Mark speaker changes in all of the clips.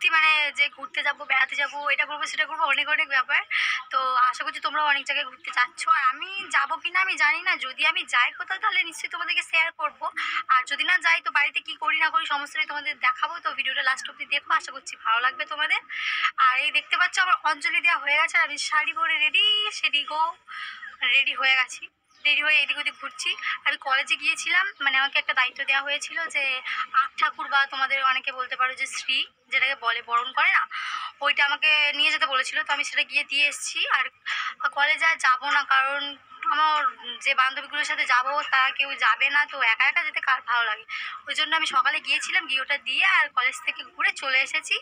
Speaker 1: সত্যি মানে যে ঘুরতে যাবো, বেড়াতে যাবো, এটা করবো সেটা করবো, অনেক অনেক ব্যাপার। তো আশা করছি তোমরাও অনেক জায়গায় ঘুরতে যাচ্ছ, আর আমি যাবো কিনা আমি জানি না। যদি আমি যাই কোথাও তাহলে নিশ্চয়ই তোমাদেরকে শেয়ার করবো, আর যদি না যাই তো বাড়িতে কি করি না করি সমস্তটাই তোমাদের দেখাবো। তো ভিডিওটা লাস্ট অব্দি দেখো, আশা করছি ভালো লাগবে তোমাদের। আর এই দেখতে পাচ্ছ আমার অঞ্জলি দেওয়া হয়ে গেছে, আর আমি শাড়ি পরে রেডি রেডি হয়ে গেছি। রেডি হয়ে এদিক ওদিক ঘুরছি। আমি কলেজে গিয়েছিলাম, মানে আমাকে একটা দায়িত্ব দেওয়া হয়েছিল যে আট ঠাকুর বা তোমাদের অনেকে বলতে পারো যে শ্রী, যেটাকে বলে বরণ করে না, ওইটা আমাকে নিয়ে যেতে বলেছিল। তো আমি সেটা গিয়ে দিয়ে এসেছি। আর কলেজে আর যাবো না, কারণ আমার যে বান্ধবীগুলোর সাথে যাবো তারা কেউ যাবে না, তো একা একা যেতে কার ভালো লাগে। ওই জন্য আমি সকালে গিয়েছিলাম, গিয়ে ওটা দিয়ে আর কলেজ থেকে ঘুরে চলে এসেছি।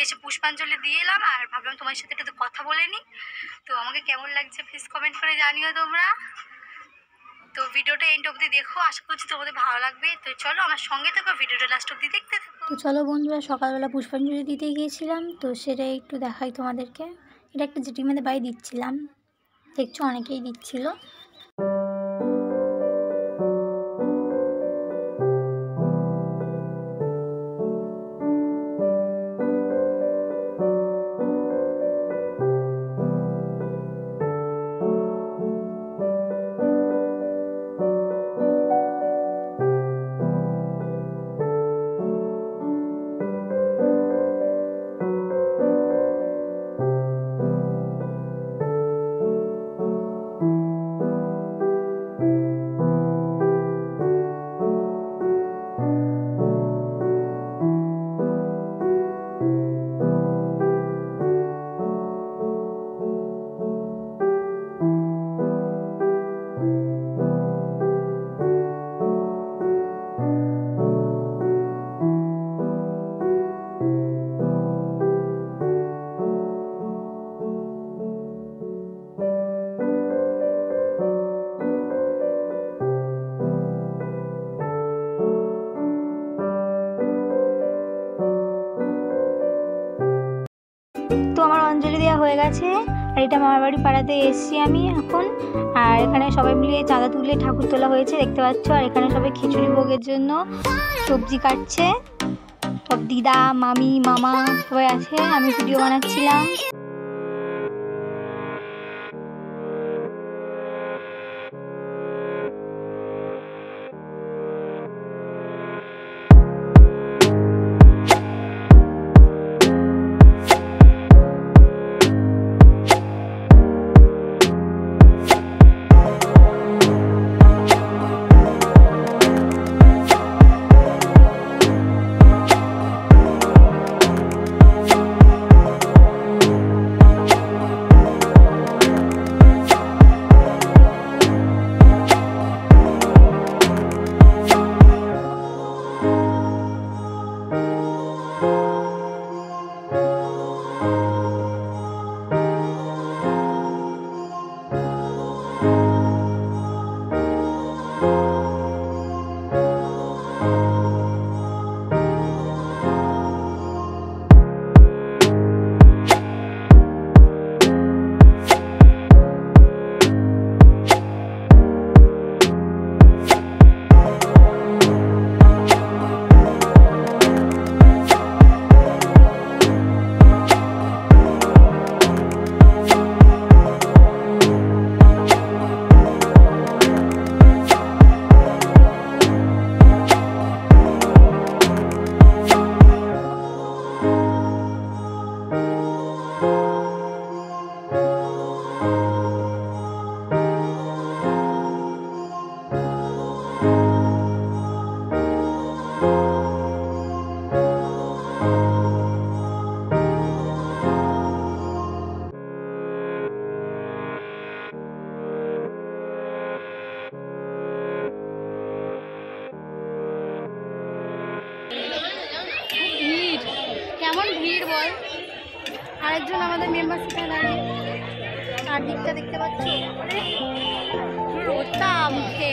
Speaker 1: এসে পুষ্পাঞ্জলি দিয়ে এলাম, আর ভাবলাম তোমার সাথে একটু কথা বলে নিই। তো আমাকে কেমন লাগছে প্লিজ কমেন্ট করে জানিও তোমরা। তো ভিডিওটা এন্ড অবধি দেখো, আশা করছি তোমাদের ভালো লাগবে। তো চলো আমার সঙ্গে থাকো, ভিডিওটা লাস্ট অবধি দেখতে থাকো।
Speaker 2: তো চলো বন্ধুরা, সকালবেলা পুষ্পাঞ্জলি দিতে গিয়েছিলাম, তো সেটাই একটু দেখাই তোমাদেরকে। এটা একটা জেঠিমাদের বাড়ি দিচ্ছিলাম, দেখছো অনেকেই দিচ্ছিল। তো আমার অঞ্জলি দেওয়া হয়ে গেছে, আর এটা মামার বাড়ি পাড়াতে এসেছি আমি এখন। আর এখানে সবাই মিলে চাঁদা তুলে ঠাকুর তোলা হয়েছে দেখতে পাচ্ছ। আর এখানে সবাই খিচুড়ি ভোগের জন্য সবজি কাটছে, সব দিদা, মামি, মামা সবাই আছে, আমি ভিডিও বানাচ্ছিলাম। কেমন ভিড় বল। আরেকজন আমাদের মেম্বার সেখানে দাঁড়িয়ে, আর দিকটা দেখতে পাচ্ছি রোদটা মুখে।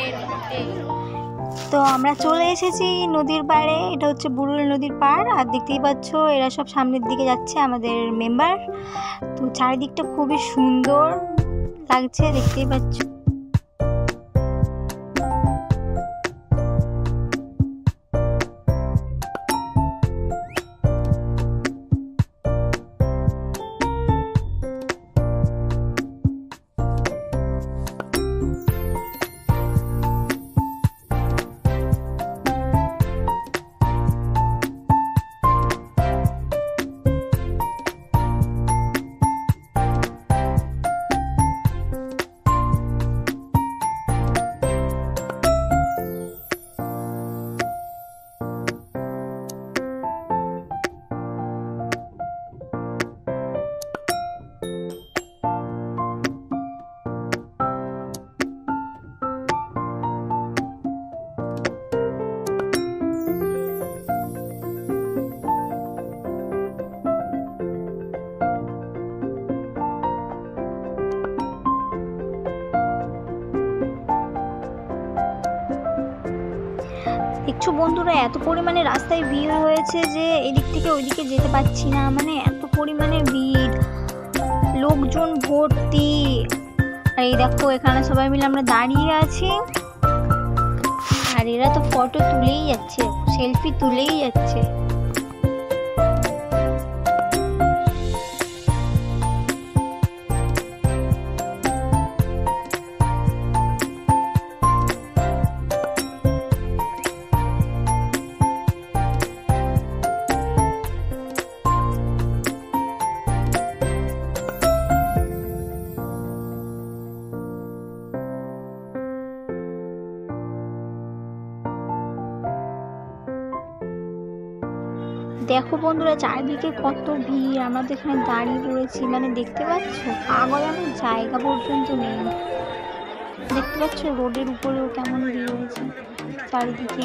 Speaker 2: তো আমরা চলে এসেছি নদীর পাড়ে, এটা হচ্ছে বুড়ুল নদীর পাড়। আর দেখতেই পাচ্ছ এরা সব সামনের দিকে যাচ্ছে আমাদের মেম্বার। তো চারিদিকটা খুবই সুন্দর লাগছে, দেখতেই পাচ্ছ। দেখছো বন্ধুরা, এত পরিমাণে রাস্তায় ভিড় হয়েছে যে এদিক থেকে ওইদিকে যেতে পারছি না, মানে এত পরিমাণে ভিড়, লোকজন ভর্তি। আর এই দেখো এখানে সবাই মিলে আমরা দাঁড়িয়ে আছি, আর এরা তো ফটো তুলেই যাচ্ছে, সেলফি তুলেই যাচ্ছে। দেখো বন্ধুরা, চারিদিকে কত ভিড়, আমরা তো এখানে দাঁড়িয়ে পড়েছি, মানে দেখতে পাচ্ছ পা গলানোর জায়গা পর্যন্ত নেই। দেখতে পাচ্ছ রোডের উপরেও কেমন ভিড় হয়েছে, চারিদিকে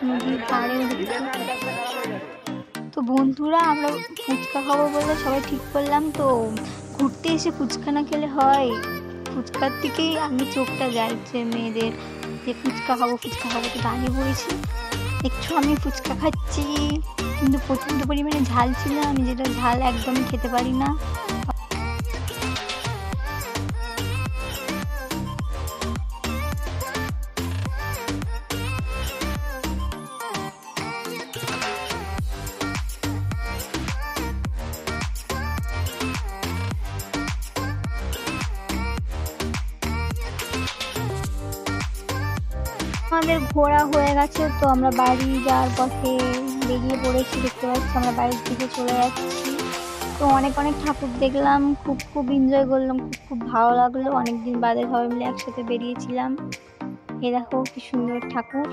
Speaker 2: নদীর ধারেও দেখতে। তো বন্ধুরা, আমরা ফুচকা খাবো বলে সবাই ঠিক করলাম, তো ঘুরতে এসে ফুচকা না খেলে হয়? ফুচকার দিকেই আমি চোখটা যাচ্ছে মেয়েদের, যে ফুচকা খাবো ফুচকা খাবো, তো দাঁড়িয়ে পড়েছি। দেখছো আমি ফুচকা খাচ্ছি, কিন্তু প্রচণ্ড পরিমাণে ঝাল ছিল, আমি যেটা ঝাল একদমই খেতে পারি না। আমাদের ঘোরা হয়ে গেছে, তো আমরা বাড়ি যাওয়ার পথে বেরিয়ে পড়েছি। দেখতে পাচ্ছি আমরা বাড়ির দিকে চলে যাচ্ছি। তো অনেক ঠাকুর দেখলাম, খুব এনজয় করলাম, খুব ভালো লাগলো। অনেকদিন বাদে সবাই মিলে একসাথে বেরিয়েছিলাম। এ দেখো কি সুন্দর ঠাকুর।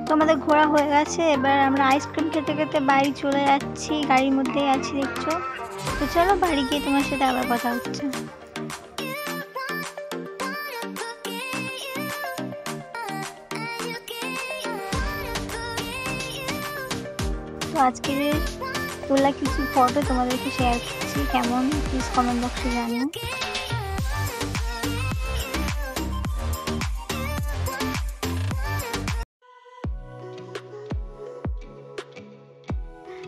Speaker 2: তো আমাদের ঘোরা হয়ে গেছে, এবার আমরা আইসক্রিম খেতে খেতে বাড়ি চলে যাচ্ছি, গাড়ির মধ্যেই আছি দেখছো। তো চলো বাড়ি গিয়ে তোমার সাথে আবার কথা হচ্ছে। তো আজকে তোলা কিছু ফটো তোমাদেরকে শেয়ার করছি, কেমন প্লিজ কমেন্ট বক্সে জানিও।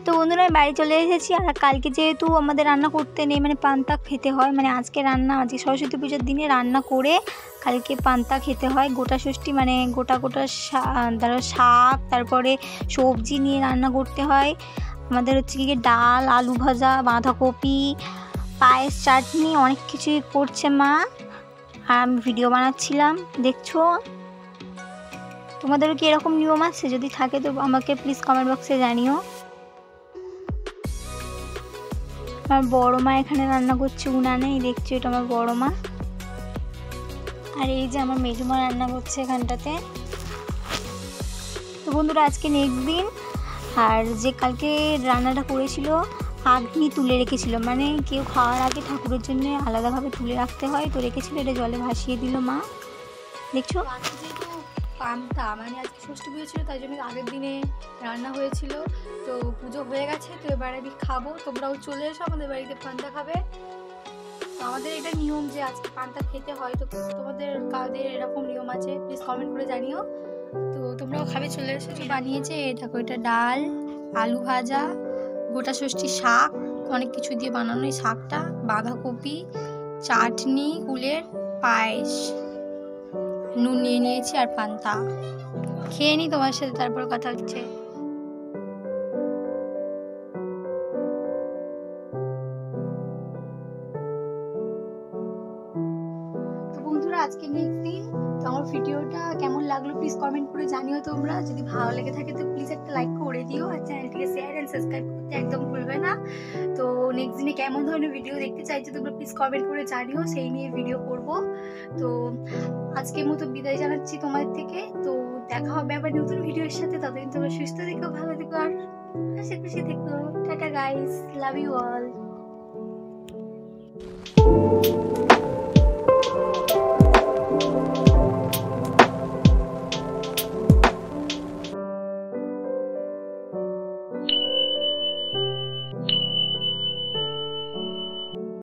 Speaker 2: তো বন্ধুরা বাড়ি চলে এসেছি, আর কালকে যেহেতু আমাদের রান্না করতে নেই, মানে পান্তা খেতে হয়, মানে আজকে সরস্বতী পুজোর দিনে রান্না করে কালকে পান্তা খেতে হয়। গোটা ষষ্ঠী মানে গোটা শাক, তারপরে সবজি নিয়ে রান্না করতে হয়। আমাদের হচ্ছে কি ডাল, আলু ভাজা, বাঁধাকপি, পায়েস, চাটনি, অনেক কিছুই করছে মা, আর আমি ভিডিও বানাচ্ছিলাম দেখছো। তোমাদেরও কি এরকম নিয়ম আছে? যদি থাকে তো আমাকে প্লিজ কমেন্ট বক্সে জানিও। আমার বড় মা এখানে রান্না করছে উনানে, দেখছো এটা আমার বড় মা। আর এই যে আমার মেজুমা রান্না করছে এখানটাতে। তো বন্ধুরা আজকে নেক্সট দিন, আর যে কালকে রান্নাটা করেছিল আগ্নি তুলে রেখেছিল, মানে কেউ খাওয়ার আগে ঠাকুরের জন্য আলাদাভাবে তুলে রাখতে হয়, তো রেখেছিল, এটা জলে ভাসিয়ে দিল মা, দেখছো।
Speaker 1: যেহেতু পান্তা মানে আজকে ষষ্ঠী পুজো ছিল, তাই জন্য আগের দিনে রান্না হয়েছিল। তো পুজো হয়ে গেছে, তো এবার আমি খাবো, তোমরাও চলে এসো আমাদের বাড়িতে পান্তা খাবে। তো আমাদের এটা নিয়ম যে আজকে পান্তা খেতে হয়। তো তোমাদের কাদের এরকম নিয়ম আছে প্লিজ কমেন্ট করে জানিও। তো তোমরাও খাবে, চলে এসো। বানিয়েছে দেখো, এটা ডাল, আলু ভাজা, গোটা ষষ্ঠী শাক, অনেক কিছু দিয়ে বানানো এই শাকটা, বাঁধাকপি, চাটনি, কুলের পায়েস, নুন নিয়ে নিয়েছি, আর পান্তা খেয়ে নি তোমার সাথে, তারপর কথা হচ্ছে। আজকে নেক্সট দিন। তো আমার ভিডিওটা কেমন লাগলো প্লিজ কমেন্ট করে জানিও তোমরা। যদি ভালো লেগে থাকে তো প্লিজ একটা লাইক করে দিও, আর চ্যানেলটিকে শেয়ার এন্ড সাবস্ক্রাইব করতে একদম ভুলবে না। তো নেক্সট দিনে কেমন ধরনের ভিডিও দেখতে চাইছো তোমরা প্লিজ কমেন্ট করে জানিও, সেই নিয়ে ভিডিও করব। তো আজকের মতো বিদায় জানাচ্ছি তোমাদের থেকে। তো দেখা হবে আবার নতুন ভিডিওর সাথে, ততদিন তোমরা সুস্থ থেকো, ভালো থেকো, আর হাসি খুশি থেকো। Tata guys, love you all.